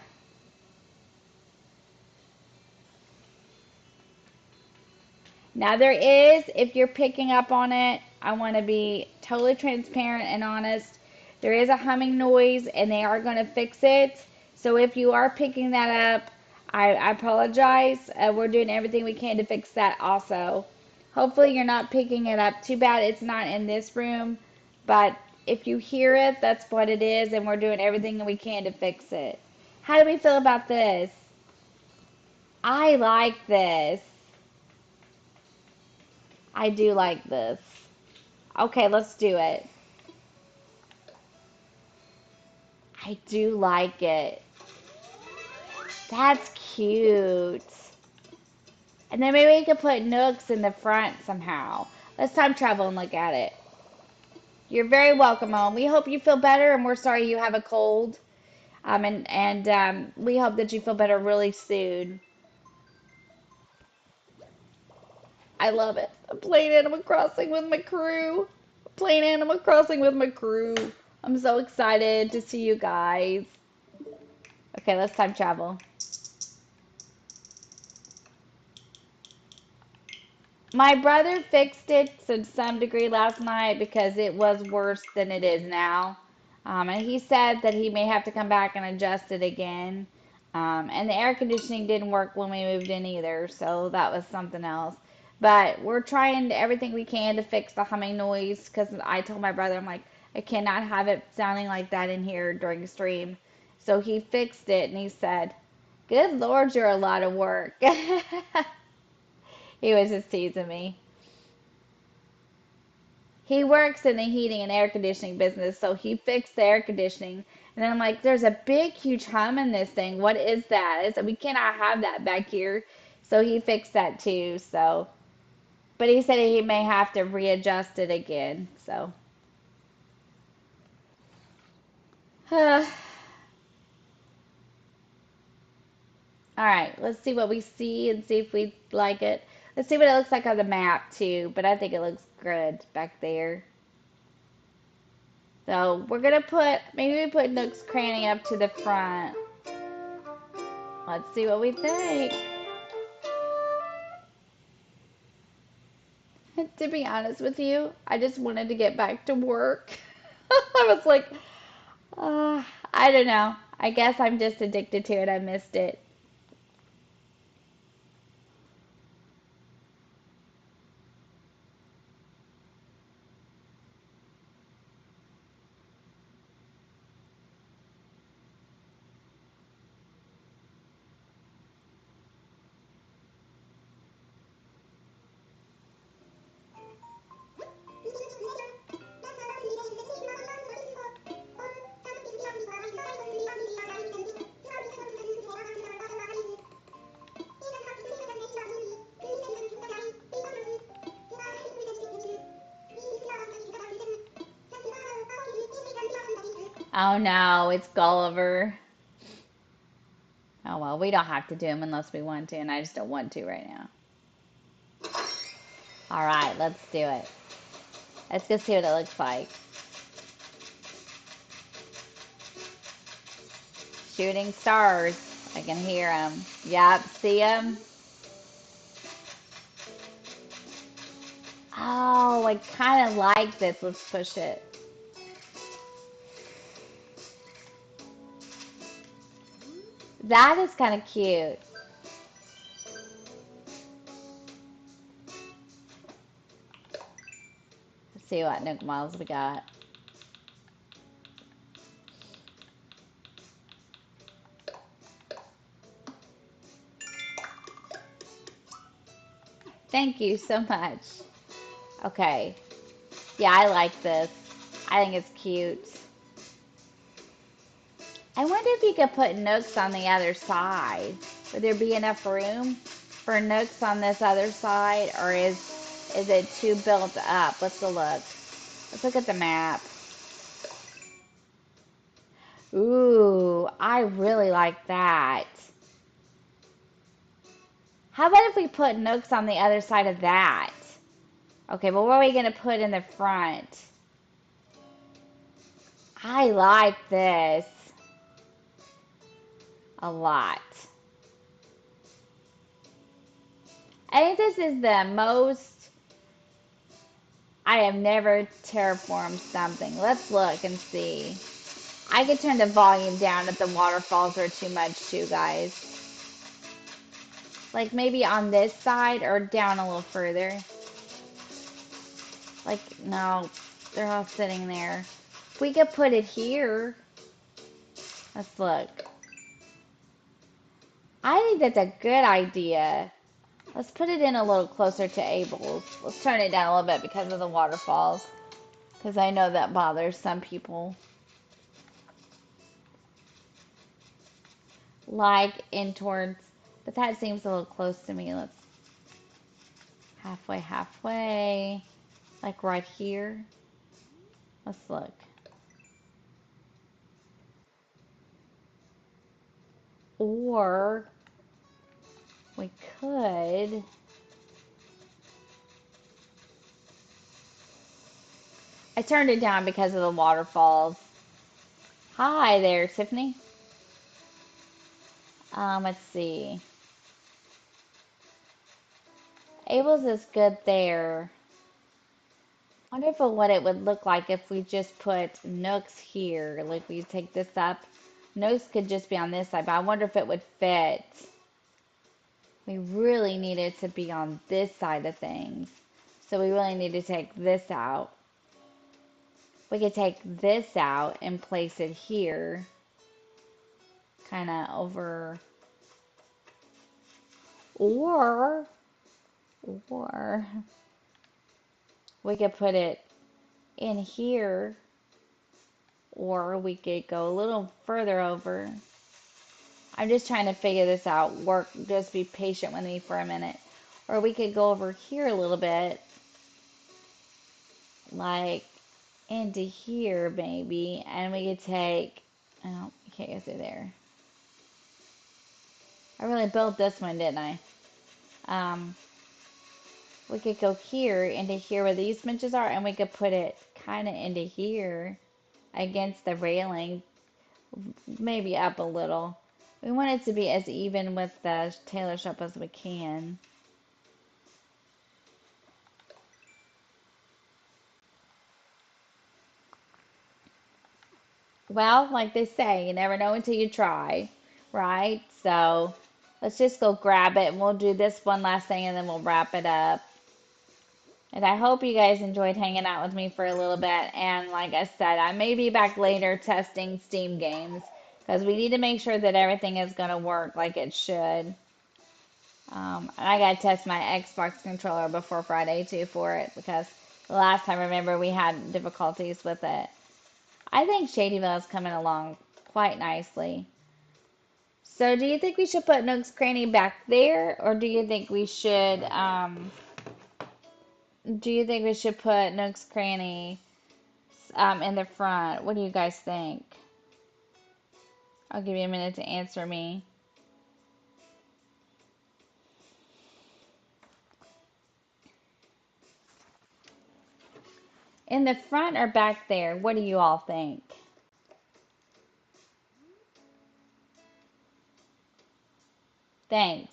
Now, there is, if you're picking up on it, I want to be totally transparent and honest. There is a humming noise, and they are going to fix it. So if you are picking that up, I apologize. We're doing everything we can to fix that also. Hopefully, you're not picking it up. Too bad it's not in this room, but if you hear it, that's what it is, and we're doing everything we can to fix it. How do we feel about this? I like this. I do like this. Okay, let's do it. I do like it. That's cute. And then maybe we could put nooks in the front somehow. Let's time travel and look at it. You're very welcome, Owen. We hope you feel better, and we're sorry you have a cold. And we hope that you feel better really soon. I love it. I'm playing Animal Crossing with my crew. Playing Animal Crossing with my crew. I'm so excited to see you guys. Okay, let's time travel. My brother fixed it to some degree last night because it was worse than it is now. And he said that he may have to come back and adjust it again. And the air conditioning didn't work when we moved in either, so that was something else. But we're trying everything we can to fix the humming noise because I told my brother, I'm like, I cannot have it sounding like that in here during stream. So he fixed it and he said, Good Lord, you're a lot of work. He was just teasing me. He works in the heating and air conditioning business, so he fixed the air conditioning. And then I'm like, there's a big, huge hum in this thing. What is that? I said, we cannot have that back here. So he fixed that too. So, but he said he may have to readjust it again. So, all right, let's see what we see and see if we like it. Let's see what it looks like on the map too. But I think it looks good back there. So we're gonna put, maybe we put Nook's Cranny up to the front. Let's see what we think. To be honest with you, I just wanted to get back to work. I was like, uh, I don't know. I guess I'm just addicted to it. I missed it. Oh no, it's Gulliver. Oh well, we don't have to do him unless we want to, and I just don't want to right now. All right, let's do it. Let's go see what it looks like. Shooting stars. I can hear them. Yep, see them? Oh, I kind of like this. Let's push it. That is kind of cute. Let's see what Nook Miles we got. Thank you so much. Okay. Yeah, I like this. I think it's cute. I wonder if you could put Nooks on the other side. Would there be enough room for Nooks on this other side, or is it too built up? Let's go look. Let's look at the map. Ooh, I really like that. How about if we put Nooks on the other side of that? Okay, but what are we going to put in the front? I like this a lot. I think this is the most I have never terraformed something. Let's look and see. I could turn the volume down if the waterfalls are too much too, guys. Like maybe on this side or down a little further. Like, no, they're all sitting there. If we could put it here. Let's look. I think that's a good idea. Let's put it in a little closer to Abel's. Let's turn it down a little bit because of the waterfalls. Because I know that bothers some people. Like in towards, but that seems a little close to me. Let's halfway. Like right here. Let's look. Or we could. I turned it down because of the waterfalls. Hi there, Tiffany. Let's see. Abel's is good there. I wonder if what it would look like if we just put Nooks here. Like we take this up. Nooks could just be on this side, but I wonder if it would fit. We really need it to be on this side of things. So we really need to take this out. We could take this out and place it here, kind of over, or, or we could put it in here, or we could go a little further over. I'm just trying to figure this out. Just be patient with me for a minute. Or we could go over here a little bit, like into here maybe, and we could take, oh, you can't go through there. I really built this one, didn't I? We could go here into here where these benches are, and we could put it kind of into here against the railing, maybe up a little. We want it to be as even with the tailor shop as we can. Well, like they say, you never know until you try, right? So let's just go grab it, and we'll do this one last thing, and then we'll wrap it up. And I hope you guys enjoyed hanging out with me for a little bit. And like I said, I may be back later testing Steam games because we need to make sure that everything is going to work like it should. And I got to test my Xbox controller before Friday too for it because the last time, remember, we had difficulties with it. I think Shadyville is coming along quite nicely. So, do you think we should put Nook's Cranny back there, or do you think we should put Nook's Cranny in the front? What do you guys think? I'll give you a minute to answer me. In the front or back there? What do you all think? Thanks.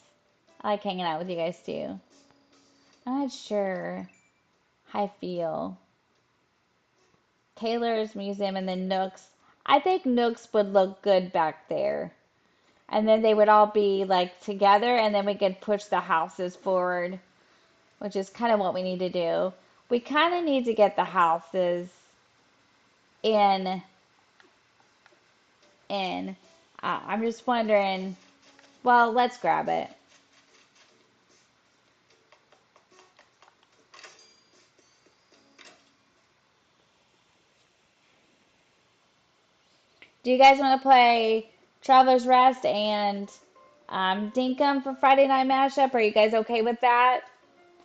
I like hanging out with you guys too. I'm not sure how I feel. Taylor's Museum and then Nook's. I think Nook's would look good back there. And then they would all be like together, and then we could push the houses forward, which is kind of what we need to do. We kind of need to get the houses in. in. I'm just wondering. Well, let's grab it. Do you guys want to play Traveler's Rest and Dinkum for Friday Night Mashup? Are you guys okay with that?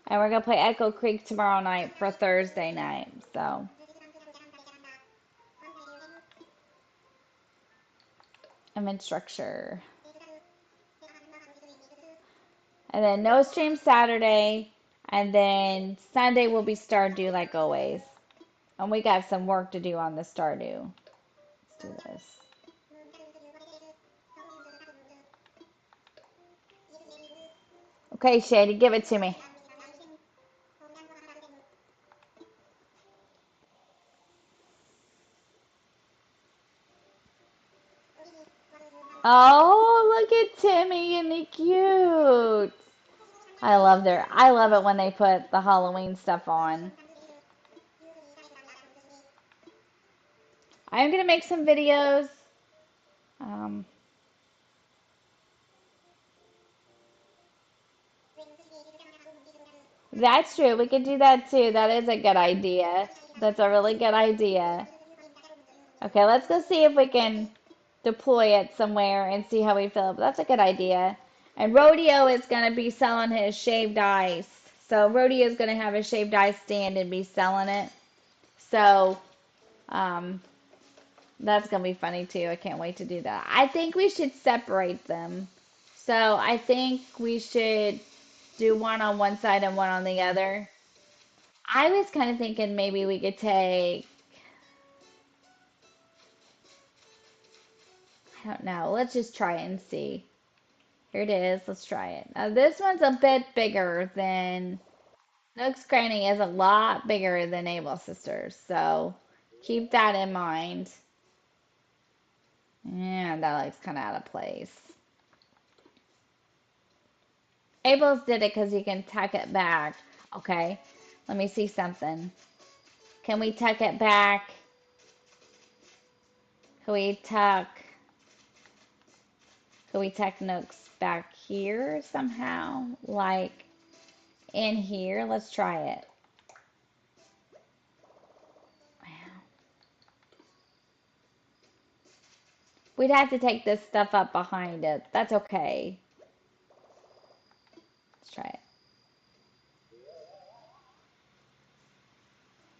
And we're going to play Echo Creek tomorrow night for Thursday night. So, image structure. And then no stream Saturday. And then Sunday will be Stardew like always. And we got some work to do on the Stardew. Let's do this. Okay, Shady, give it to me. Oh, look at Timmy and the cute. I love it when they put the Halloween stuff on. I'm gonna make some videos. Um, that's true. We could do that too. That is a good idea. That's a really good idea. Okay, let's go see if we can deploy it somewhere and see how we feel. But that's a good idea. And Rodeo is going to be selling his shaved ice. So Rodeo is going to have a shaved ice stand and be selling it. So um, that's going to be funny too. I can't wait to do that. I think we should separate them. So I think we should do one on one side and one on the other. I was kind of thinking maybe we could take, I don't know, let's just try it and see. Here it is. Let's try it. Now this one's a bit bigger than Nook's Cranny is a lot bigger than Able Sisters, so keep that in mind. Yeah, that looks kind of out of place. Abel's did it because you can tuck it back. Okay, let me see something. Can we tuck it back? Can we tuck, can we tuck Nooks back here somehow? Like in here? Let's try it. We'd have to take this stuff up behind it. That's okay. Let's try it.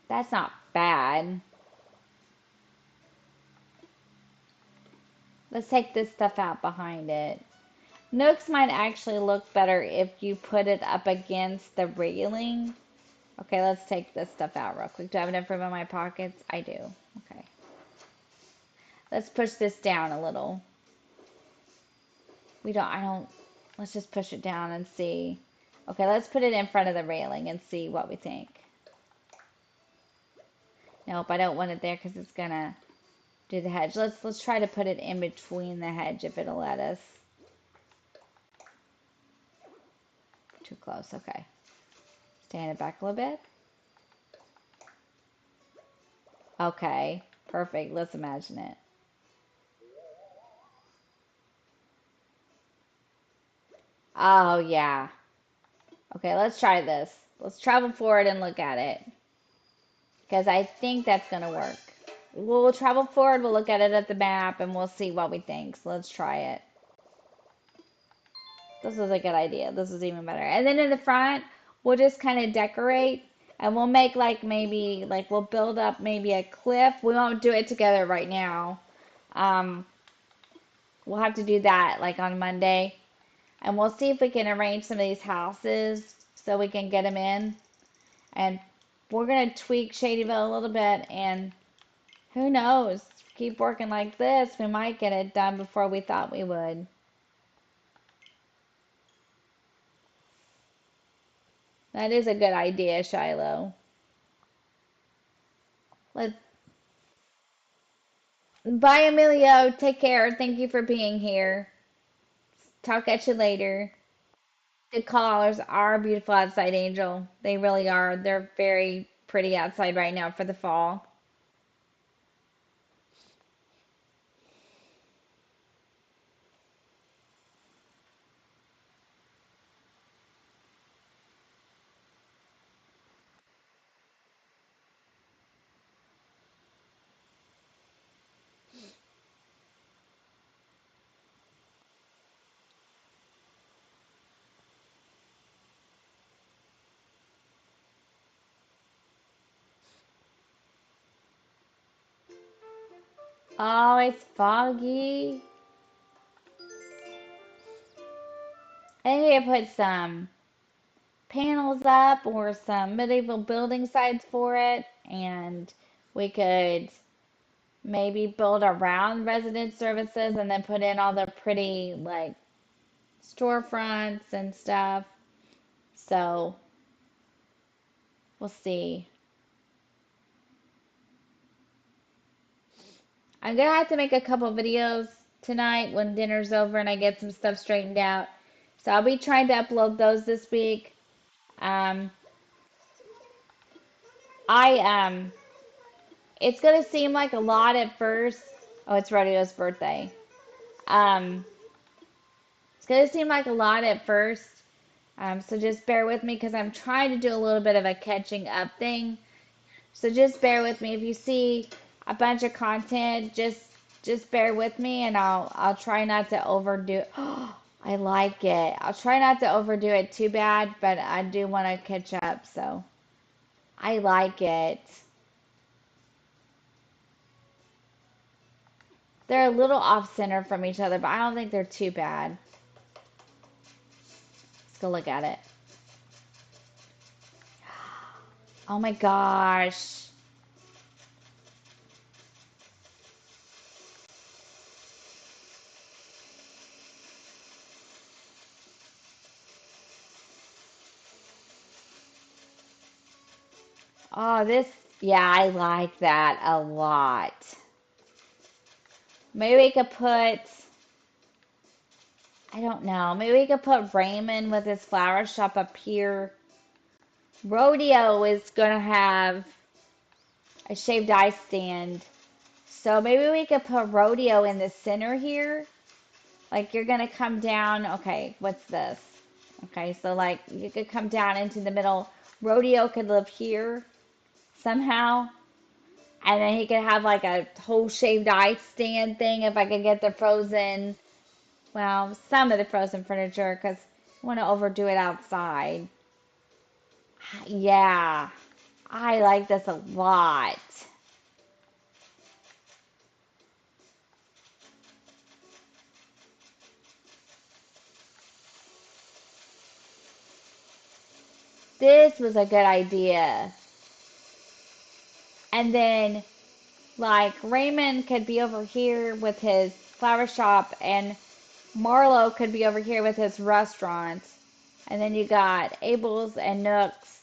That's not bad. Let's take this stuff out behind it. Nooks might actually look better if you put it up against the railing. Okay, let's take this stuff out real quick. Do I have enough room in my pockets? I do. Okay. Let's push this down a little. Let's just push it down and see. Okay, let's put it in front of the railing and see what we think. Nope, I don't want it there because it's gonna do the hedge. Let's try to put it in between the hedge if it'll let us. Too close, okay. Stand it back a little bit. Okay, perfect. Let's imagine it. Oh, yeah. Okay, let's try this. Let's travel forward and look at it. Because I think that's going to work. We'll travel forward, we'll look at it at the map, and we'll see what we think. So let's try it. This is a good idea. This is even better. And then in the front, we'll just kind of decorate. And we'll make like maybe, like we'll build up maybe a cliff. We won't do it together right now. Um, we'll have to do that like on Monday. And we'll see if we can arrange some of these houses so we can get them in. And we're going to tweak Shadyville a little bit. And who knows? Keep working like this. We might get it done before we thought we would. That is a good idea, Shiloh. Let Bye, Emilio. Take care. Thank you for being here. Talk at you later. The colors are beautiful outside, Angel. They really are. They're very pretty outside right now for the fall. Oh, it's foggy. I need to put some panels up or some medieval building sites for it, and we could maybe build around resident services and then put in all the pretty like storefronts and stuff. So we'll see. I'm gonna have to make a couple videos tonight when dinner's over and I get some stuff straightened out. So I'll be trying to upload those this week. Um, I it's gonna seem like a lot at first. Oh, it's Rodeo's birthday. Um, it's gonna seem like a lot at first. So just bear with me because I'm trying to do a little bit of a catching up thing. So just bear with me. If you see a bunch of content, just bear with me and I'll try not to overdo it. I like it. I'll try not to overdo it too bad, but I do want to catch up, so I like it. They're a little off center from each other, but I don't think they're too bad. Let's go look at it. Oh my gosh. Oh, yeah, I like that a lot. Maybe we could put, I don't know. Maybe we could put Raymond with his flower shop up here. Rodeo is gonna have a shaved ice stand. So maybe we could put Rodeo in the center here. Like you're gonna come down. Okay, what's this? Okay, so like you could come down into the middle. Rodeo could live here somehow. And then he could have like a whole shaved ice stand thing if I could get the frozen, well, some of the frozen furniture because I want to overdo it outside. Yeah, I like this a lot. This was a good idea. And then, like, Raymond could be over here with his flower shop, and Marlo could be over here with his restaurant. And then you got Abel's and Nook's.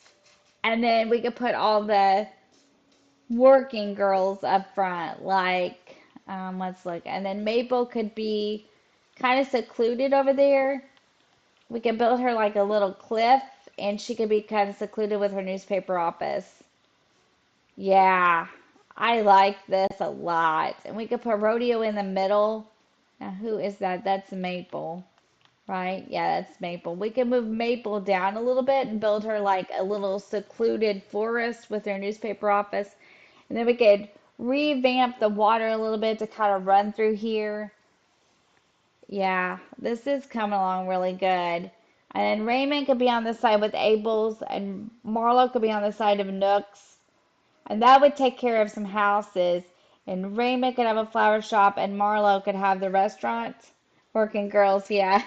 And then we could put all the working girls up front. Like, let's look. And then Maple could be kind of secluded over there. We could build her like a little cliff, and she could be kind of secluded with her newspaper office. Yeah, I like this a lot. And we could put Rodeo in the middle. Now, who is that? That's Maple, right? Yeah, that's Maple. We could move Maple down a little bit and build her like a little secluded forest with her newspaper office. And then we could revamp the water a little bit to kind of run through here. Yeah, this is coming along really good. And then Raymond could be on the side with Abel's, and Marlo could be on the side of Nook's. And that would take care of some houses. And Raymond could have a flower shop, and Marlo could have the restaurant. Working girls, yeah.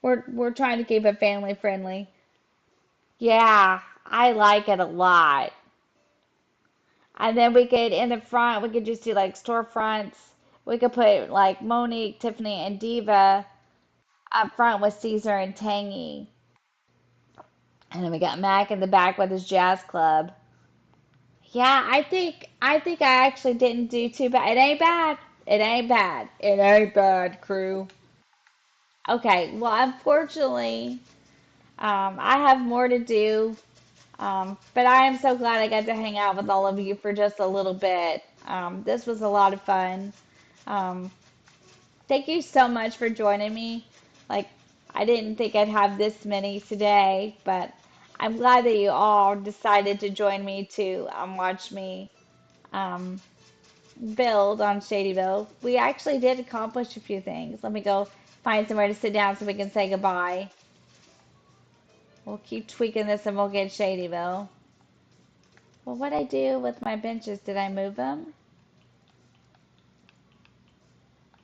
We're trying to keep it family friendly. Yeah, I like it a lot. And then we could, in the front, we could just do like storefronts. We could put like Monique, Tiffany, and Diva up front with Caesar and Tangy. And then we got Mac in the back with his jazz club. Yeah, I think I actually didn't do too bad. It ain't bad. It ain't bad. It ain't bad, crew. Okay, well, unfortunately, I have more to do. But I am so glad I got to hang out with all of you for just a little bit. This was a lot of fun. Um, Thank you so much for joining me. Like, I didn't think I'd have this many today, but I'm glad that you all decided to join me to watch me um, build on Shadyville. We actually did accomplish a few things. Let me go find somewhere to sit down so we can say goodbye. We'll keep tweaking this and we'll get Shadyville. Well, what I do with my benches, did I move them?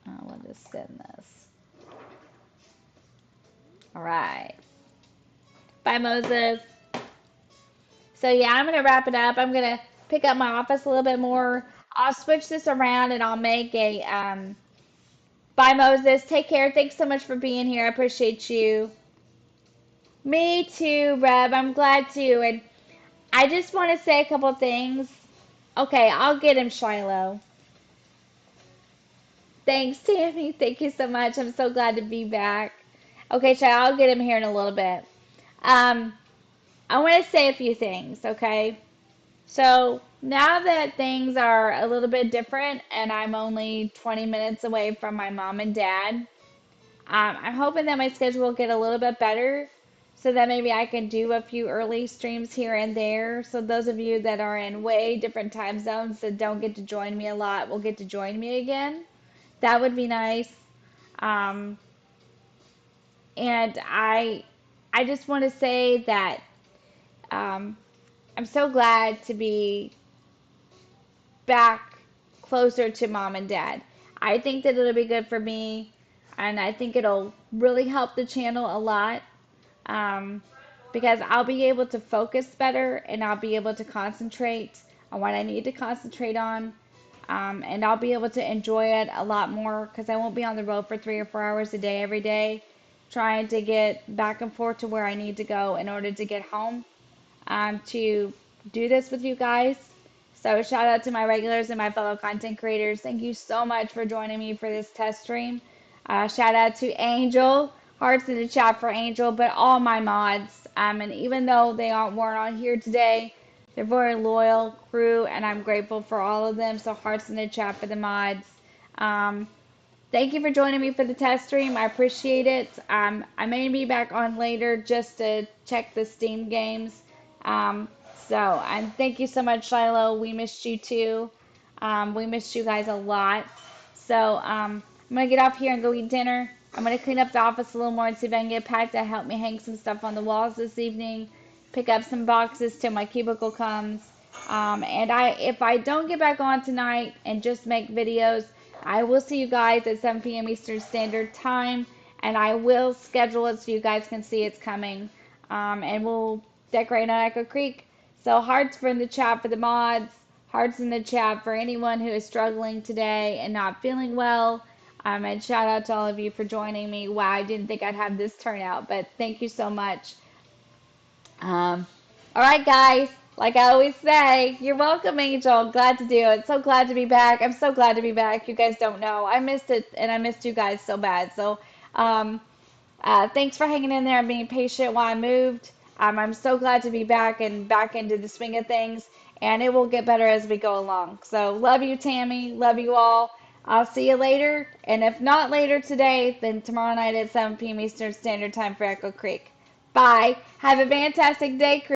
Oh, we'll just send this. All right. Bye, Moses. So yeah, I'm gonna wrap it up. I'm gonna pick up my office a little bit more. I'll switch this around and I'll make a bye, Moses. Take care. Thanks so much for being here. I appreciate you. Me too, Reb. I'm glad to. And I just want to say a couple things. Okay, I'll get him, Shiloh. Thanks, Tammy. Thank you so much. I'm so glad to be back. Okay, Shiloh, I'll get him here in a little bit. Um, I want to say a few things, okay? So now that things are a little bit different and I'm only 20 minutes away from my mom and dad, I'm hoping that my schedule will get a little bit better so that maybe I can do a few early streams here and there. So those of you that are in way different time zones that don't get to join me a lot will get to join me again. That would be nice. Um, and I just want to say that um, I'm so glad to be back closer to mom and dad. I think that it'll be good for me, and I think it'll really help the channel a lot um, because I'll be able to focus better and I'll be able to concentrate on what I need to concentrate on. And I'll be able to enjoy it a lot more because I won't be on the road for 3 or 4 hours a day every day trying to get back and forth to where I need to go in order to get home to do this with you guys. So shout out to my regulars and my fellow content creators. Thank you so much for joining me for this test stream. Shout out to Angel. Hearts in the chat for Angel, but all my mods. And even though weren't on here today, they're very loyal crew, and I'm grateful for all of them. So hearts in the chat for the mods. Um, Thank you for joining me for the test stream. I appreciate it. I may be back on later just to check the Steam games. Um, and thank you so much, Shiloh. We missed you too. We missed you guys a lot. I'm going to get off here and go eat dinner. I'm going to clean up the office a little more and see if I can get packed to help me hang some stuff on the walls this evening. Pick up some boxes till my cubicle comes. If I don't get back on tonight and just make videos, I will see you guys at 7 p.m. Eastern Standard Time, and I will schedule it so you guys can see it's coming. And we'll decorate on Echo Creek. So hearts for in the chat for the mods, hearts in the chat for anyone who is struggling today and not feeling well. And shout out to all of you for joining me. Wow, I didn't think I'd have this turnout, but thank you so much. All right, guys. Like I always say, you're welcome, Angel. Glad to do it. So glad to be back. I'm so glad to be back. You guys don't know. I missed it, and I missed you guys so bad. So, um, thanks for hanging in there and being patient while I moved. I'm so glad to be back and back into the swing of things, and it will get better as we go along. So, love you, Tammy. Love you all. I'll see you later, and if not later today, then tomorrow night at 7 p.m. Eastern Standard Time for Echo Creek. Bye. Have a fantastic day,